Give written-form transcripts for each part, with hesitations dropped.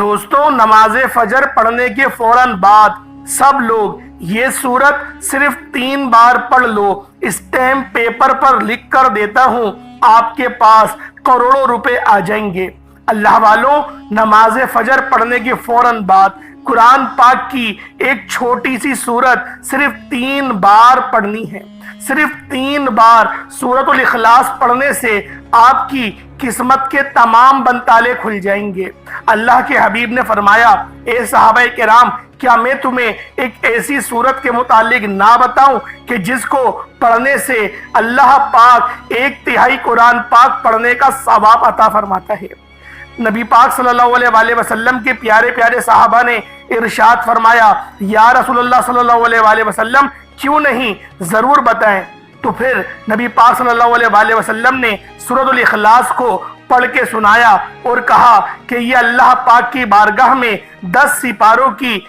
دوستوں، نماز فجر پڑھنے کے فوراً بعد سب لوگ یہ سورت صرف 3 بار پڑھ لو، اسٹیمپ پیپر پر لکھ کر دیتا ہوں، آپ کے پاس کروڑوں روپے آ جائیں گے۔ اللہ والوں، نماز فجر پڑھنے کے فوراً بعد قرآن پاک کی ایک چھوٹی سی سورت صرف 3 بار پڑھنی ہے۔ صرف 3 بار سورۃ الاخلاص پڑھنے سے آپ کی قسمت کے تمام بنتالے کھل جائیں گے۔ اللہ کے حبیب نے فرمایا، اے صحابہ کرام، کیا میں تمہیں ایک ایسی سورت کے متعلق نہ بتاؤں کہ جس کو پڑھنے سے اللہ پاک 1/3 قرآن پاک پڑھنے کا ثواب عطا فرماتا ہے۔ نبی پاک صلی اللہ علیہ وسلم کے پیارے پیارے صحابہ نے ارشاد فرمایا، یا رسول اللہ صلی اللہ علیہ وسلم، کیوں نہیں، ضرور بتائیں۔ تو پھر نبی پاک صلی اللہ علیہ وسلم نے سورۃ الاخلاص کو پڑھ کے سنایا اور کہا کہ یہ اللہ پاک کی بارگاہ میں 10 سپاروں کی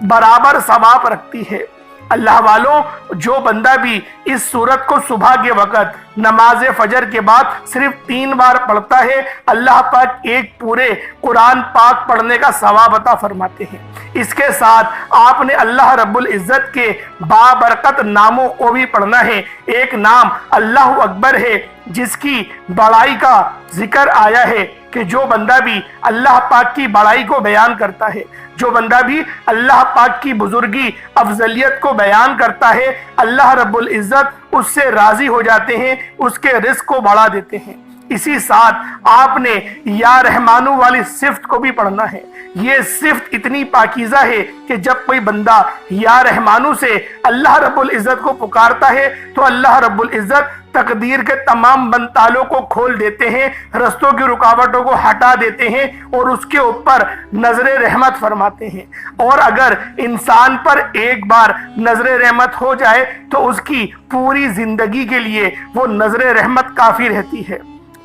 برابر ثواب رکھتی ہے۔ اللہ والوں، جو بندہ بھی اس سورت کو صبح کے وقت نماز فجر کے بعد صرف 3 بار پڑھتا ہے، اللہ پاک ایک پورے قرآن پاک پڑھنے کا ثواب عطا فرماتے ہیں۔ اس کے ساتھ آپ نے اللہ رب العزت کے بابرکت ناموں کو بھی پڑھنا ہے۔ ایک نام اللہ اکبر ہے، جس کی بڑائی کا ذکر آیا ہے کہ جو بندہ بھی اللہ پاک کی بڑائی کو بیان کرتا ہے، جو بندہ بھی اللہ پاک کی بزرگی افضلیت کو بیان کرتا ہے، اللہ رب العزت اس سے راضی ہو جاتے ہیں، اس کے رزق کو بڑھا دیتے ہیں۔ اسی ساتھ آپ نے یا رحمانو والی صفت کو بھی پڑھنا ہے۔ یہ صفت اتنی پاکیزہ ہے کہ جب کوئی بندہ یا رحمانو سے اللہ رب العزت کو پکارتا ہے تو اللہ رب العزت تقدیر کے تمام بنتالوں کو کھول دیتے ہیں، رستوں کی رکاوٹوں کو ہٹا دیتے ہیں اور اس کے اوپر نظر رحمت فرماتے ہیں۔ اور اگر انسان پر ایک بار نظر رحمت ہو جائے تو اس کی پوری زندگی کے لیے وہ نظر رحمت کافی رہتی ہے۔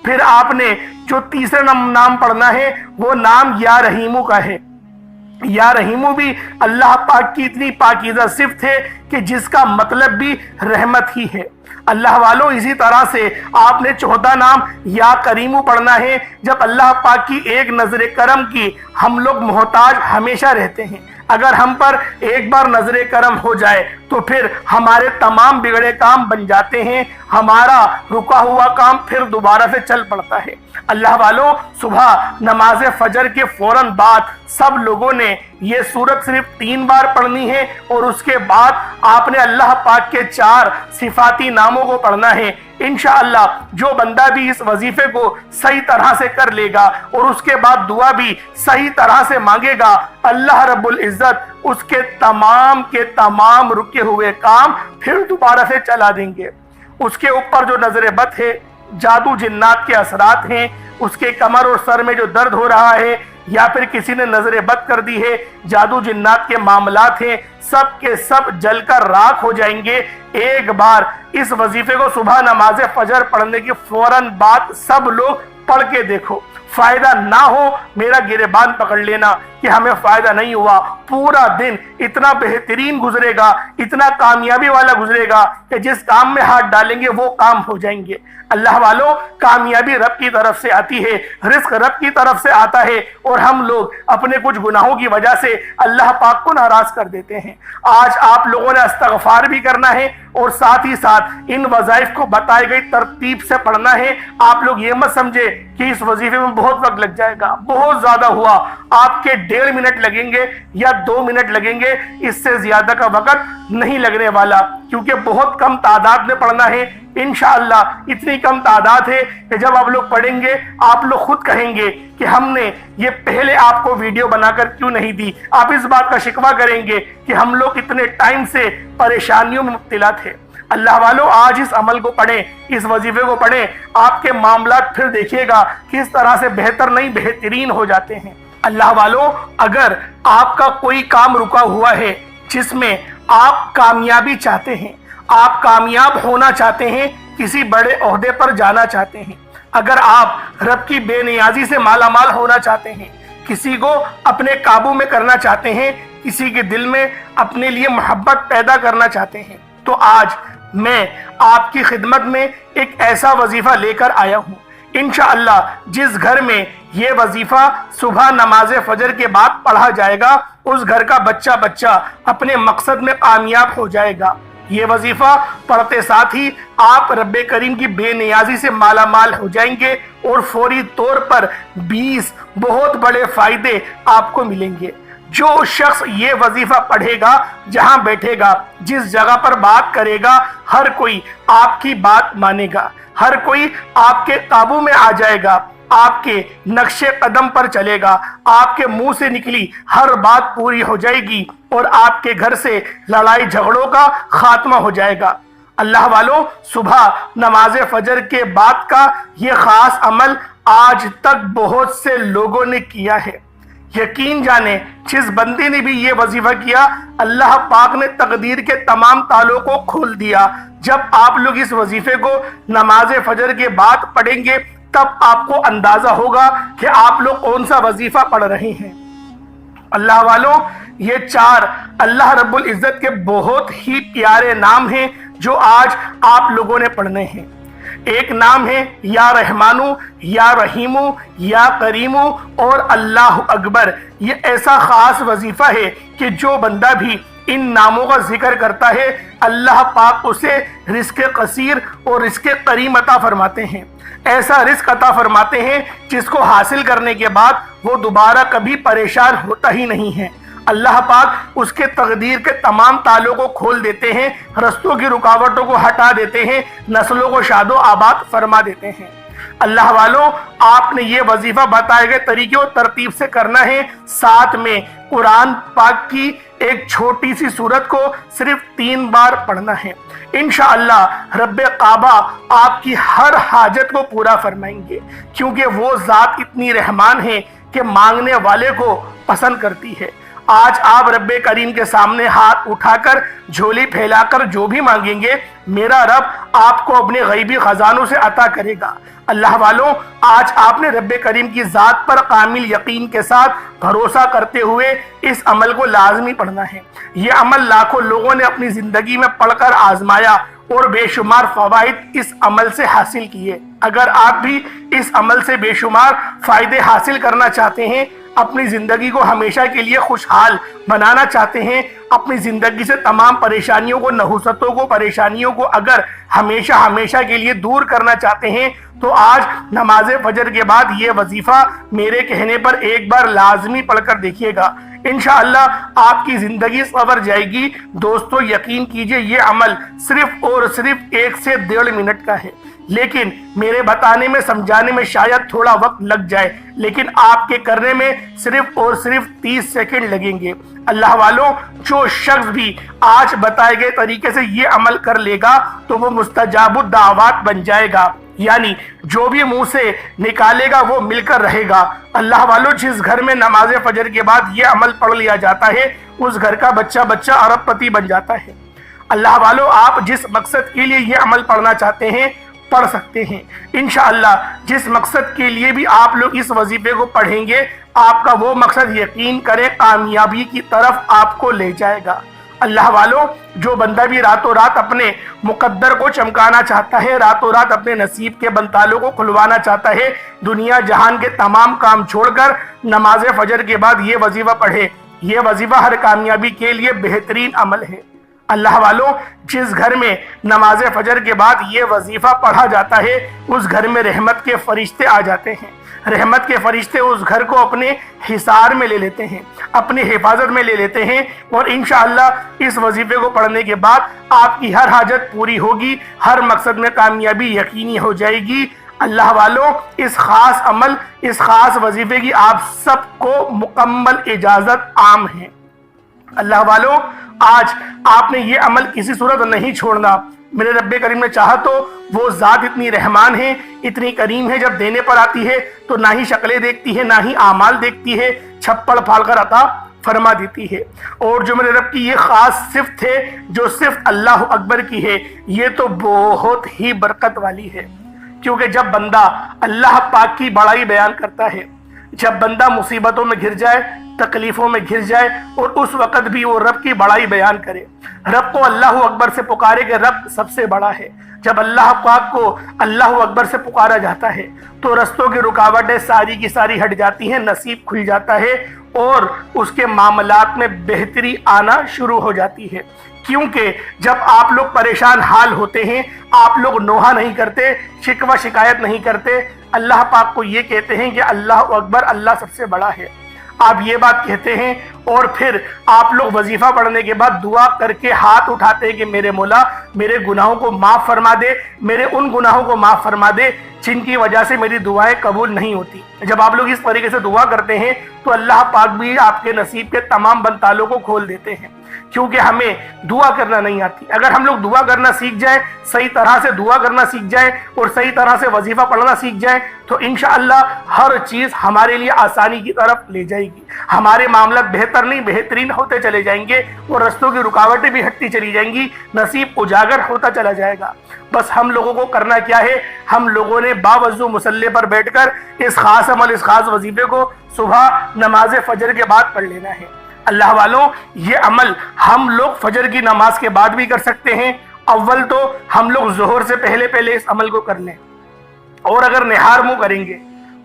پھر آپ نے جو تیسرا نام پڑھنا ہے وہ نام یا رحیمو کا ہے۔ یا رحیمو بھی اللہ پاک کی اتنی پاکیزہ صفت ہے کہ جس کا مطلب بھی رحمت ہی ہے۔ اللہ والوں، اسی طرح سے آپ نے 14 نام یا کریمو پڑھنا ہے۔ جب اللہ پاک کی ایک نظر کرم کی ہم لوگ محتاج ہمیشہ رہتے ہیں، اگر ہم پر ایک بار نظر کرم ہو جائے تو پھر ہمارے تمام بگڑے کام بن جاتے ہیں، ہمارا رکا ہوا کام پھر دوبارہ سے چل پڑتا ہے۔ اللہ والوں، صبح نماز فجر کے فوراً بعد سب لوگوں نے یہ سورت صرف 3 بار پڑھنی ہے اور اس کے بعد آپ نے اللہ پاک کے 4 صفاتی ناموں کو پڑھنا ہے۔ انشاءاللہ جو بندہ بھی اس وظیفے کو صحیح طرح سے کر لے گا اور اس کے بعد دعا بھی صحیح طرح سے مانگے گا، اللہ رب العزت اس کے تمام رکے ہوئے کام پھر دوبارہ سے چلا دیں گے۔ اس کے اوپر جو نظر بد ہے، جادو جنات کے اثرات ہیں، اس کے کمر اور سر میں جو درد ہو رہا ہے، یا پھر کسی نے نظر بد کر دی ہے، جادو جنات کے معاملات ہیں، سب کے سب جل کر راکھ ہو جائیں گے۔ ایک بار اس وظیفے کو صبح نماز فجر پڑھنے کے فوراً بعد سب لوگ پڑھ کے دیکھو۔ فائدہ نہ ہو میرا گریبان پکڑ لینا کہ ہمیں فائدہ نہیں ہوا۔ پورا دن اتنا بہترین گزرے گا، اتنا کامیابی والا گزرے گا کہ جس کام میں ہاتھ ڈالیں گے وہ کام ہو جائیں گے۔ اللہ والوں، کامیابی رب کی طرف سے آتی ہے، رزق رب کی طرف سے آتا ہے، اور ہم لوگ اپنے کچھ گناہوں کی وجہ سے اللہ پاک کو ناراض کر دیتے ہیں۔ آج آپ لوگوں نے استغفار بھی کرنا ہے اور ساتھ ہی ساتھ ان وظائف کو بتائی گئی ترتیب سے پڑھنا ہے۔ آپ لوگ یہ مت سمجھے کہ اس وظیفے میں بہت وقت لگ جائے گا، بہت زیادہ ہوا، آپ کے 1.5 منٹ لگیں گے یا 2 منٹ لگیں گے، اس سے زیادہ کا وقت نہیں لگنے والا، کیونکہ بہت کم تعداد میں پڑھنا ہے۔ انشاءاللہ اتنی کم تعداد ہے کہ جب آپ لوگ پڑھیں گے آپ لوگ خود کہیں گے کہ ہم نے یہ پہلے آپ کو ویڈیو بنا کر کیوں نہیں دی۔ آپ اس بات کا شکوہ کریں گے کہ ہم لوگ اتنے ٹائم سے پریشانیوں میں مبتلا تھے۔ اللہ والوں، آج اس عمل کو پڑھیں، اس وظیفے کو پڑھیں، آپ کے معاملات پھر دیکھیے گا کس طرح سے بہتر نہیں بہترین ہو جاتے ہیں۔ اللہ والوں، اگر آپ کا کوئی کام رکا ہوا ہے جس میں آپ کامیابی چاہتے ہیں، آپ کامیاب ہونا چاہتے ہیں، کسی بڑے عہدے پر جانا چاہتے ہیں، اگر آپ رب کی بے نیازی سے مالا مال ہونا چاہتے ہیں، کسی کو اپنے قابو میں کرنا چاہتے ہیں، کسی کے دل میں اپنے لیے محبت پیدا کرنا چاہتے ہیں، تو آج میں آپ کی خدمت میں ایک ایسا وظیفہ لے کر آیا ہوں۔ انشاءاللہ جس گھر میں یہ وظیفہ صبح نماز فجر کے بعد پڑھا جائے گا، اس گھر کا بچہ بچہ اپنے مقصد میں کامیاب ہو جائے گا۔ یہ وظیفہ پڑھتے ساتھ ہی آپ رب کریم کی بے نیازی سے مالا مال ہو جائیں گے اور فوری طور پر 20 بہت بڑے فائدے آپ کو ملیں گے۔ جو شخص یہ وظیفہ پڑھے گا، جہاں بیٹھے گا، جس جگہ پر بات کرے گا، ہر کوئی آپ کی بات مانے گا، ہر کوئی آپ کے قابو میں آ جائے گا، آپ کے نقش قدم پر چلے گا، آپ کے منہ سے نکلی ہر بات پوری ہو جائے گی اور آپ کے گھر سے لڑائی جھگڑوں کا خاتمہ ہو جائے گا۔ اللہ والوں، صبح نماز فجر کے بعد کا یہ خاص عمل آج تک بہت سے لوگوں نے کیا ہے۔ یقین جانیں، جس بندے نے بھی یہ وظیفہ کیا، اللہ پاک نے تقدیر کے تمام تالوں کو کھول دیا۔ جب آپ لوگ اس وظیفے کو نماز فجر کے بعد پڑھیں گے، تب آپ کو اندازہ ہوگا کہ آپ لوگ کون سا وظیفہ پڑھ رہے ہیں۔ اللہ والوں، یہ 4 اللہ رب العزت کے بہت ہی پیارے نام ہیں جو آج آپ لوگوں نے پڑھنے ہیں۔ ایک نام ہے یا رحمانو، یا رحیمو، یا کریمو اور اللہ اکبر۔ یہ ایسا خاص وظیفہ ہے کہ جو بندہ بھی ان ناموں کا ذکر کرتا ہے، اللہ پاک اسے رزق کثیر اور رزق کریم عطا فرماتے ہیں۔ ایسا رزق عطا فرماتے ہیں جس کو حاصل کرنے کے بعد وہ دوبارہ کبھی پریشان ہوتا ہی نہیں ہے۔ اللہ پاک اس کے تقدیر کے تمام تالوں کو کھول دیتے ہیں، رستوں کی رکاوٹوں کو ہٹا دیتے ہیں، نسلوں کو شاد و آباد فرما دیتے ہیں۔ اللہ والوں، آپ نے یہ وظیفہ بتائے گئے طریقے اور ترتیب سے کرنا ہے، ساتھ میں قرآن پاک کی ایک چھوٹی سی سورت کو صرف 3 بار پڑھنا ہے۔ انشاءاللہ رب کعبہ آپ کی ہر حاجت کو پورا فرمائیں گے، کیونکہ وہ ذات اتنی رحمان ہے کہ مانگنے والے کو پسند کرتی ہے۔ آج آپ رب کریم کے سامنے ہاتھ اٹھا کر، جھولی پھیلا کر جو بھی مانگیں گے، میرا رب آپ کو اپنے غیبی خزانوں سے عطا کرے گا۔ اللہ والوں، آج آپ نے رب کریم کی ذات پر کامل یقین کے ساتھ بھروسہ کرتے ہوئے اس عمل کو لازمی پڑھنا ہے۔ یہ عمل لاکھوں لوگوں نے اپنی زندگی میں پڑھ کر آزمایا اور بے شمار فوائد اس عمل سے حاصل کیے۔ اگر آپ بھی اس عمل سے بے شمار فائدے حاصل کرنا چاہتے ہیں، اپنی زندگی کو ہمیشہ کے لیے خوشحال بنانا چاہتے ہیں، اپنی زندگی سے تمام پریشانیوں کو، نحوستوں کو، پریشانیوں کو اگر ہمیشہ کے لیے دور کرنا چاہتے ہیں، تو آج نماز فجر کے بعد یہ وظیفہ میرے کہنے پر ایک بار لازمی پڑھ کر دیکھیے گا۔ انشاءاللہ آپ کی زندگی سنور جائے گی۔ دوستو، یقین کیجئے یہ عمل صرف اور صرف 1 سے 1.5 منٹ کا ہے، لیکن میرے بتانے میں، سمجھانے میں شاید تھوڑا وقت لگ جائے، لیکن آپ کے کرنے میں صرف اور صرف 30 سیکنڈ لگیں گے۔ اللہ والوں، جو شخص بھی آج بتائے گئے طریقے سے یہ عمل کر لے گا تو وہ مستجاب الدعوات بن جائے گا، یعنی جو بھی منہ سے نکالے گا وہ مل کر رہے گا۔ اللہ والوں، جس گھر میں نماز فجر کے بعد یہ عمل پڑھ لیا جاتا ہے، اس گھر کا بچہ بچہ ارب پتی بن جاتا ہے۔ اللہ والوں، آپ جس مقصد کے لیے یہ عمل پڑھنا چاہتے ہیں، پڑھ سکتے ہیں۔ انشاءاللہ جس مقصد کے لیے بھی آپ لوگ اس وظیفے کو پڑھیں گے، آپ کا وہ مقصد یقین کریں کامیابی کی طرف آپ کو لے جائے گا۔ اللہ والوں، جو بندہ بھی راتوں رات اپنے مقدر کو چمکانا چاہتا ہے، راتوں رات اپنے نصیب کے بنتالوں کو کھلوانا چاہتا ہے، دنیا جہان کے تمام کام چھوڑ کر نماز فجر کے بعد یہ وظیفہ پڑھے۔ یہ وظیفہ ہر کامیابی کے لیے بہترین عمل ہے۔ اللہ والوں، جس گھر میں نماز فجر کے بعد یہ وظیفہ پڑھا جاتا ہے، اس گھر میں رحمت کے فرشتے آ جاتے ہیں۔ رحمت کے فرشتے اس گھر کو اپنے حصار میں لے لیتے ہیں، اپنی حفاظت میں لے لیتے ہیں، اور انشاءاللہ اس وظیفے کو پڑھنے کے بعد آپ کی ہر حاجت پوری ہوگی، ہر مقصد میں کامیابی یقینی ہو جائے گی۔ اللہ والوں، اس خاص عمل، اس خاص وظیفے کی آپ سب کو مکمل اجازت عام ہے۔ اللہ والوں، آج آپ نے یہ عمل کسی صورت نہیں چھوڑنا۔ میرے رب کریم نے چاہا تو وہ ذات اتنی رحمان ہے، اتنی کریم ہے، جب دینے پر آتی ہے تو نہ ہی شکلیں دیکھتی ہے، نہ ہی اعمال دیکھتی ہے، چھپڑ پھاڑ کر عطا فرما دیتی ہے۔ اور جو میرے رب کی یہ خاص صفت ہے جو صرف اللہ اکبر کی ہے، یہ تو بہت ہی برکت والی ہے، کیونکہ جب بندہ اللہ پاک کی بڑائی بیان کرتا ہے، جب بندہ مصیبتوں میں گر جائے، تکلیفوں میں گر جائے، اور اس وقت بھی وہ رب کی بڑائی بیان کرے، رب کو اللہ اکبر سے پکارے کہ رب سب سے بڑا ہے۔ جب اللہ پاک کو اللہ اکبر سے پکارا جاتا ہے تو رستوں کی رکاوٹیں ساری کی ساری ہٹ جاتی ہیں، نصیب کھل جاتا ہے اور اس کے معاملات میں بہتری آنا شروع ہو جاتی ہے۔ کیونکہ جب آپ لوگ پریشان حال ہوتے ہیں، آپ لوگ نوحہ نہیں کرتے، شکوہ شکایت نہیں کرتے، اللہ پاک کو یہ کہتے ہیں کہ اللہ اکبر، اللہ سب سے بڑا ہے، آپ یہ بات کہتے ہیں، اور پھر آپ لوگ وظیفہ پڑھنے کے بعد دعا کر کے ہاتھ اٹھاتے ہیں کہ میرے مولا میرے گناہوں کو معاف فرما دے، میرے ان گناہوں کو معاف فرما دے جن کی وجہ سے میری دعائیں قبول نہیں ہوتی۔ جب آپ لوگ اس طریقے سے دعا کرتے ہیں تو اللہ پاک بھی آپ کے نصیب کے تمام بند تالوں کو کھول دیتے ہیں، کیونکہ ہمیں دعا کرنا نہیں آتی۔ اگر ہم لوگ دعا کرنا سیکھ جائیں، صحیح طرح سے دعا کرنا سیکھ جائیں اور صحیح طرح سے وظیفہ پڑھنا سیکھ جائیں تو انشاءاللہ ہر چیز ہمارے لیے آسانی کی طرف لے جائے گی، ہمارے معاملات بہتر نہیں بہترین ہوتے چلے جائیں گے اور رستوں کی رکاوٹیں بھی ہٹتی چلی جائیں گی، نصیب اجاگر ہوتا چلا جائے گا۔ بس ہم لوگوں کو کرنا کیا ہے، ہم لوگوں نے باوضو مصلی پر بیٹھ کر اس خاص عمل، اس خاص وظیفے کو صبح نماز فجر کے بعد پڑھ لینا ہے۔ اللہ والوں، یہ عمل ہم لوگ فجر کی نماز کے بعد بھی کر سکتے ہیں۔ اول تو ہم لوگ ظہر سے پہلے اس عمل کو کر لیں، اور اگر نہار منہ کریں گے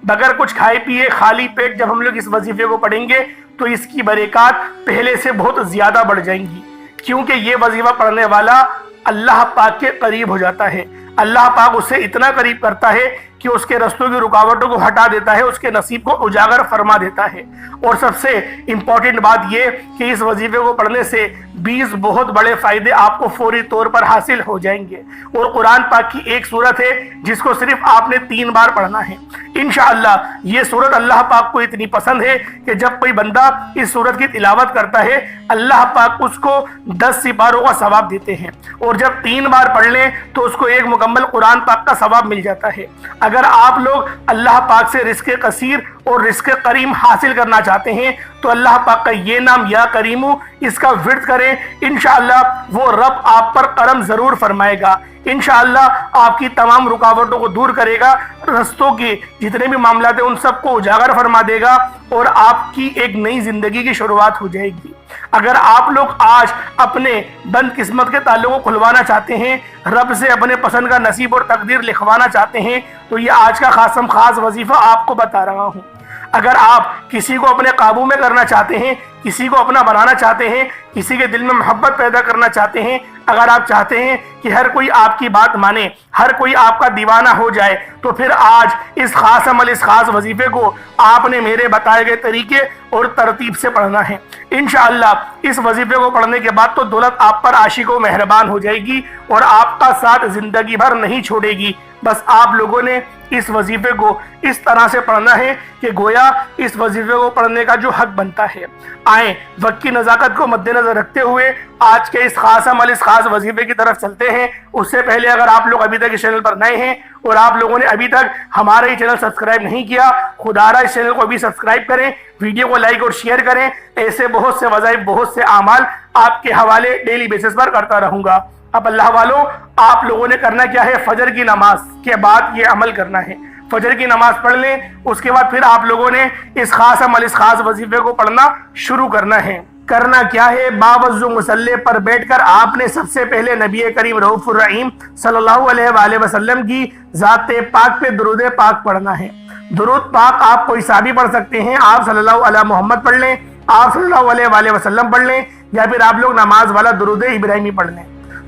بغیر کچھ کھائے پیے خالی پیٹ جب ہم لوگ اس وظیفے کو پڑھیں گے تو اس کی برکات پہلے سے بہت زیادہ بڑھ جائیں گی، کیونکہ یہ وظیفہ پڑھنے والا اللہ پاک کے قریب ہو جاتا ہے، اللہ پاک اسے اتنا قریب کرتا ہے کہ اس کے رستوں کی رکاوٹوں کو ہٹا دیتا ہے، اس کے نصیب کو اجاگر فرما دیتا ہے۔ اور سب سے امپورٹنٹ بات یہ کہ اس وظیفے کو پڑھنے سے 20 بہت بڑے فائدے آپ کو فوری طور پر حاصل ہو جائیں گے، اور قرآن پاک کی ایک سورت ہے جس کو صرف آپ نے 3 بار پڑھنا ہے۔ انشاءاللہ یہ سورت اللہ پاک کو اتنی پسند ہے کہ جب کوئی بندہ اس سورت کی تلاوت کرتا ہے اللہ پاک اس کو 10 سپاروں کا ثواب دیتے ہیں، اور جب 3 بار پڑھ لیں تو اس کو ایک مکمل قرآن پاک کا ثواب مل جاتا ہے۔ اگر آپ لوگ اللہ پاک سے رزق کثیر اور رزق کریم حاصل کرنا چاہتے ہیں تو اللہ پاک کا یہ نام یا کریمو اس کا ورد کریں، انشاءاللہ وہ رب آپ پر کرم ضرور فرمائے گا، انشاءاللہ آپ کی تمام رکاوٹوں کو دور کرے گا، رستوں کے جتنے بھی معاملات ہیں ان سب کو اجاگر فرما دے گا اور آپ کی ایک نئی زندگی کی شروعات ہو جائے گی۔ اگر آپ لوگ آج اپنے بند قسمت کے تعلق کو کھلوانا چاہتے ہیں، رب سے اپنے پسند کا نصیب اور تقدیر لکھوانا چاہتے ہیں تو یہ آج کا خاص وظیفہ آپ کو بتا رہا ہوں۔ اگر آپ کسی کو اپنے قابو میں کرنا چاہتے ہیں، کسی کو اپنا بنانا چاہتے ہیں، کسی کے دل میں محبت پیدا کرنا چاہتے ہیں، اگر آپ چاہتے ہیں کہ ہر کوئی آپ کی بات مانے، ہر کوئی آپ کا دیوانہ ہو جائے، تو پھر آج اس خاص عمل، اس خاص وظیفے کو آپ نے میرے بتائے گئے طریقے اور ترتیب سے پڑھنا ہے۔ انشاءاللہ اس وظیفے کو پڑھنے کے بعد تو دولت آپ پر عاشق و مہربان ہو جائے گی اور آپ کا ساتھ زندگی بھر نہیں چھوڑے گی۔ بس آپ لوگوں نے اس وظیفے کو اس طرح سے پڑھنا ہے کہ گویا اس وظیفے کو پڑھنے کا جو حق بنتا ہے۔ آئیں وقت کی نزاکت کو مد نظر رکھتے ہوئے آج کے اس خاص عمل، اس خاص وظیفے کی طرف چلتے ہیں۔ اس سے پہلے اگر آپ لوگ ابھی تک اس چینل پر نئے ہیں اور آپ لوگوں نے ابھی تک ہمارا یہ چینل سبسکرائب نہیں کیا، خدارا اس چینل کو ابھی سبسکرائب کریں، ویڈیو کو لائک اور شیئر کریں۔ ایسے بہت سے وظائف، بہت سے اعمال آپ کے حوالے ڈیلی بیسس پر کرتا رہوں گا۔ اب اللہ والوں، آپ لوگوں نے کرنا کیا ہے، فجر کی نماز کے بعد یہ عمل کرنا ہے۔ فجر کی نماز پڑھ لیں، اس کے بعد پھر آپ لوگوں نے اس خاص عمل، اس خاص وظیفے کو پڑھنا شروع کرنا ہے۔ کرنا کیا ہے، باوضو مصلی پر بیٹھ کر آپ نے سب سے پہلے نبی کریم رؤوف الرحیم صلی اللہ علیہ وآلہ وسلم کی ذات پاک پہ درود پاک پڑھنا ہے۔ درود پاک آپ کوئی سا بھی پڑھ سکتے ہیں، آپ صلی اللہ علیہ محمد پڑھ لیں، آپ صلی اللہ علیہ وآلہ وسلم پڑھ لیں، یا پھر آپ لوگ نماز والا درود ابراہیمی پڑھ لیں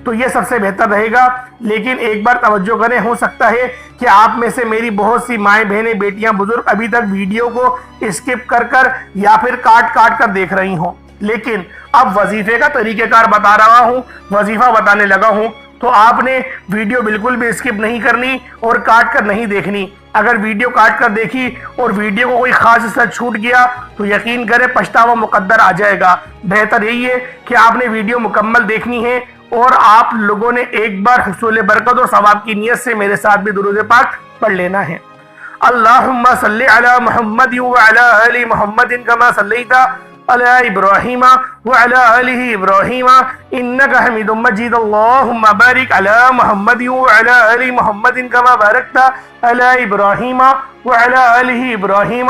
تو یہ سب سے بہتر رہے گا۔ لیکن ایک بار توجہ کریں، ہو سکتا ہے کہ آپ میں سے میری بہت سی مائیں، بہنیں، بیٹیاں، بزرگ ابھی تک ویڈیو کو اسکپ کر یا پھر کاٹ کر دیکھ رہی ہوں، لیکن اب وظیفے کا طریقہ کار بتا رہا ہوں، وظیفہ بتانے لگا ہوں، تو آپ نے ویڈیو بالکل بھی اسکپ نہیں کرنی اور کاٹ کر نہیں دیکھنی۔ اگر ویڈیو کاٹ کر دیکھی اور ویڈیو کو کوئی خاص حصہ چھوٹ گیا تو یقین کریں پچھتاوا مقدر آ جائے گا۔ بہتر یہی ہے کہ آپ نے ویڈیو مکمل دیکھنی ہے اور آپ لوگوں نے ایک بار حصول برکت اور ثواب کی نیت سے میرے ساتھ بھی درود پاک پڑھ لینا ہے۔ اللہم صلی علی محمد وعلی آل محمد کما صلیت علی ابراہیم وعلی آل ابراہیم انک حمید مجید۔ اللہم بارک علی محمد وعلی آل محمد کما بارکت علی ابراہیم وعلی آل ابراہیم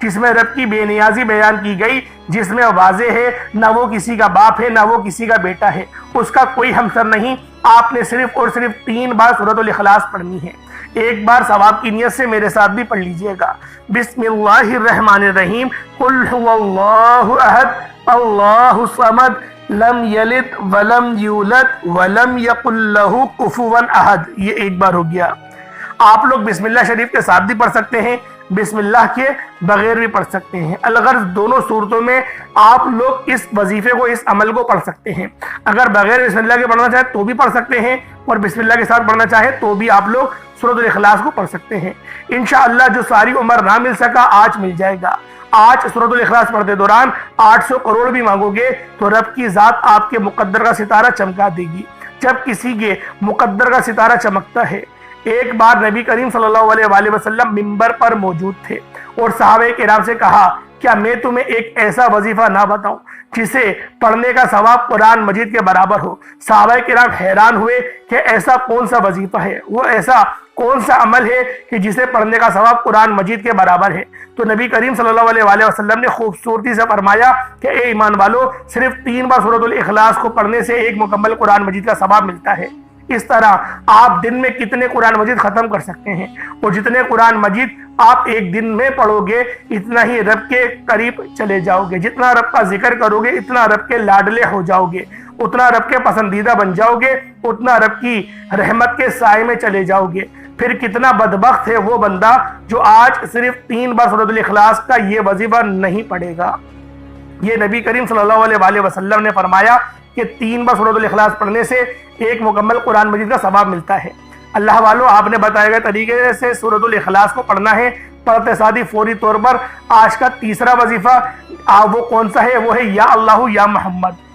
جس میں رب کی بے نیازی بیان کی گئی، جس میں واضح ہے نہ وہ کسی کا باپ ہے نہ وہ کسی کا بیٹا ہے، اس کا کوئی ہمسر نہیں۔ آپ نے صرف اور صرف 3 بار سورۃ الاخلاص پڑھنی ہے۔ ایک بار ثواب کی نیت سے میرے ساتھ بھی پڑھ لیجئے گا۔ بسم اللہ الرحمن الرحیم، قل هو اللہ احد اللہ الصمد لم یلد ولم یولد ولم یکن لہ کفوا احد۔ یہ ایک بار ہو گیا۔ آپ لوگ بسم اللہ شریف کے ساتھ بھی پڑھ سکتے ہیں، بسم اللہ کے بغیر بھی پڑھ سکتے ہیں۔ الغرض دونوں صورتوں میں آپ لوگ اس وظیفے کو، اس عمل کو پڑھ سکتے ہیں۔ اگر بغیر بسم اللہ کے پڑھنا چاہیں تو بھی پڑھ سکتے ہیں، اور بسم اللہ کے ساتھ پڑھنا چاہیں تو بھی آپ لوگ سورۃ الاخلاص کو پڑھ سکتے ہیں۔ انشاءاللہ جو ساری عمر نہ مل سکا آج مل جائے گا۔ آج سورۃ الاخلاص پڑھتے دوران 800 کروڑ بھی مانگو گے تو رب کی ذات آپ کے مقدر کا ستارہ چمکا دے گی۔ جب کسی کے مقدر کا ستارہ چمکتا ہے، ایک بار نبی کریم صلی اللہ علیہ وآلہ وسلم منبر پر موجود تھے اور صحابہ کرام سے کہا، کیا میں تمہیں ایک ایسا وظیفہ نہ بتاؤں جسے پڑھنے کا ثواب قرآن مجید کے برابر ہو؟ صحابہ کرام حیران ہوئے کہ ایسا کون سا وظیفہ ہے، وہ ایسا کون سا عمل ہے کہ جسے پڑھنے کا ثواب قرآن مجید کے برابر ہے؟ تو نبی کریم صلی اللہ علیہ وآلہ وسلم نے خوبصورتی سے فرمایا کہ اے ایمان والو، صرف 3 بار سورۃ الاخلاص کو پڑھنے سے ایک مکمل قرآن مجید کا ثواب ملتا ہے۔ اس طرح آپ دن میں کتنے قرآن مجید ختم کر سکتے ہیں، اور جتنے قرآن مجید آپ ایک دن میں پڑھو گے اتنا ہی رب کے قریب چلے جاؤ گے۔ جتنا رب کا ذکر کرو گے اتنا رب کے لاڈلے ہو جاؤ گے، اتنا رب کے پسندیدہ بن جاؤ گے، اتنا رب کی رحمت کے سائے میں چلے جاؤ گے۔ پھر کتنا بدبخت ہے وہ بندہ جو آج صرف 3 بار سورۃ الاخلاص کا یہ وظیفہ نہیں پڑھے گا۔ یہ نبی کریم صلی اللہ علیہ وآلہ وسلم نے فرمایا کہ 3 بار سورۃ الاخلاص پڑھنے سے ایک مکمل قرآن مجید کا ثواب ملتا ہے۔ اللہ والو، آپ نے بتائے گئے طریقے سے سورۃ الاخلاص کو پڑھنا ہے۔ پڑھتے ساتھ ہی فوری طور پر آج کا تیسرا وظیفہ وہ کون سا ہے؟ وہ ہے یا اللہ یا محمد۔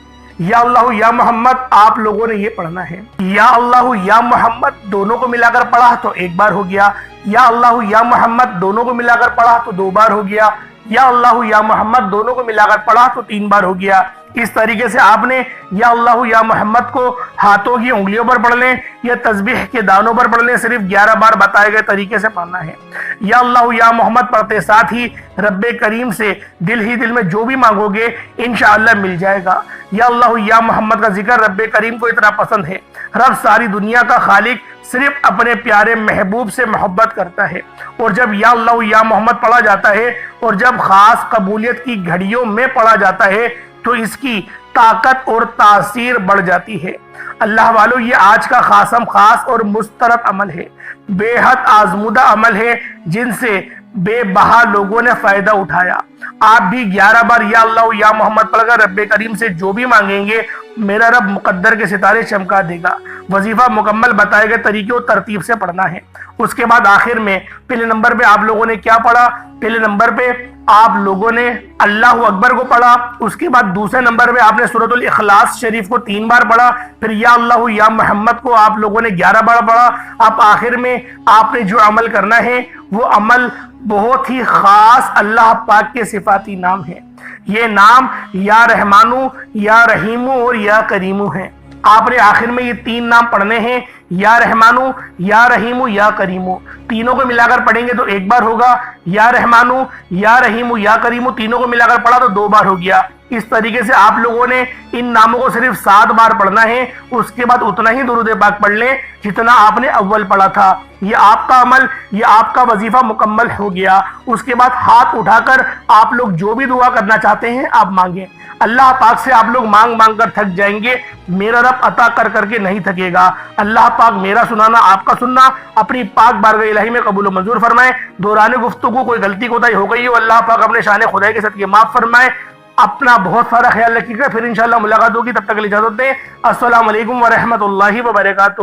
یا اللہ یا محمد آپ لوگوں نے یہ پڑھنا ہے۔ یا اللہ یا محمد دونوں کو ملا کر پڑھا تو ایک بار ہو گیا، یا اللہ یا محمد دونوں کو ملا کر پڑھا تو 2 بار ہو گیا، یا اللہ یا محمد دونوں کو ملا کر پڑھا تو 3 بار ہو گیا۔ اس طریقے سے آپ نے یا اللہ یا محمد کو ہاتھوں کی انگلیوں پر پڑھ لیں یا تسبیح کے دانوں پر پڑھ لیں، صرف 11 بار بتائے گئے طریقے سے پڑھنا ہے۔ یا اللہ یا محمد پڑھتے ساتھ ہی رب کریم سے دل ہی دل میں جو بھی مانگو گے انشاءاللہ مل جائے گا۔ یا اللہ یا محمد کا ذکر رب کریم کو اتنا پسند ہے، رب ساری دنیا کا خالق صرف اپنے پیارے محبوب سے محبت کرتا ہے، اور جب یا اللہ یا محمد پڑھا جاتا ہے اور جب خاص قبولیت کی گھڑیوں میں پڑھا جاتا ہے تو اس کی طاقت اور تاثیر بڑھ جاتی ہے۔ اللہ والو، یہ آج کا خاص اور مسترد عمل ہے، بے حد آزمودہ عمل ہے جن سے بے بہا لوگوں نے فائدہ اٹھایا۔ آپ بھی 11 بار یا اللہ یا محمد پڑھ کر رب کریم سے جو بھی مانگیں گے میرا رب مقدر کے ستارے چمکا دے گا۔ وظیفہ مکمل بتائے گئے طریقے اور ترتیب سے پڑھنا ہے۔ اس کے بعد آخر میں پہلے نمبر پہ آپ لوگوں نے کیا پڑھا؟ پہلے نمبر پہ آپ لوگوں نے اللہ اکبر کو پڑھا، اس کے بعد دوسرے نمبر پہ آپ نے سورۃ الاخلاص شریف کو 3 بار پڑھا، پھر یا اللہ یا محمد کو آپ لوگوں نے 11 بار پڑھا۔ اب آخر میں آپ نے جو عمل کرنا ہے وہ عمل بہت ہی خاص اللہ پاک کے صفاتی نام ہے۔ یہ نام یا رحمانو، یا رحیمو اور یا کریمو ہیں۔ آپ نے آخر میں یہ 3 نام پڑھنے ہیں، یا رحمانو، یا رحیمو، یا کریمو۔ تینوں کو ملا کر پڑھیں گے تو 1 بار ہوگا، یا رحمانو، یا رحیمو، یا کریمو تینوں کو ملا کر پڑھا تو 2 بار ہو گیا۔ اس طریقے سے آپ لوگوں نے ان ناموں کو صرف 7 بار پڑھنا ہے، اس کے بعد اتنا ہی درود پاک پڑھ لیں جتنا آپ نے اول پڑھا تھا۔ یہ آپ کا عمل، یہ آپ کا وظیفہ مکمل ہو گیا۔ اس کے بعد ہاتھ اٹھا کر آپ لوگ جو بھی دعا کرنا چاہتے ہیں آپ مانگیں۔ اللہ پاک سے آپ لوگ مانگ مانگ کر تھک جائیں گے، میرا رب عطا کر کر کے نہیں تھکے گا۔ اللہ پاک میرا سنانا، آپ کا سننا اپنی پاک بارگاہ الہی میں قبول و منظور فرمائے۔ دوران گفتگو کوئی غلطی کوتاہی ہو گئی ہو اللہ پاک اپنے شان خدائی کے صدقے معاف فرمائے۔ اپنا بہت سارا خیال رکھیے گا، پھر انشاءاللہ ملاقات ہوگی، تب تک کے لیے اجازت دیں۔ السلام علیکم ورحمۃ اللہ وبرکاتہ۔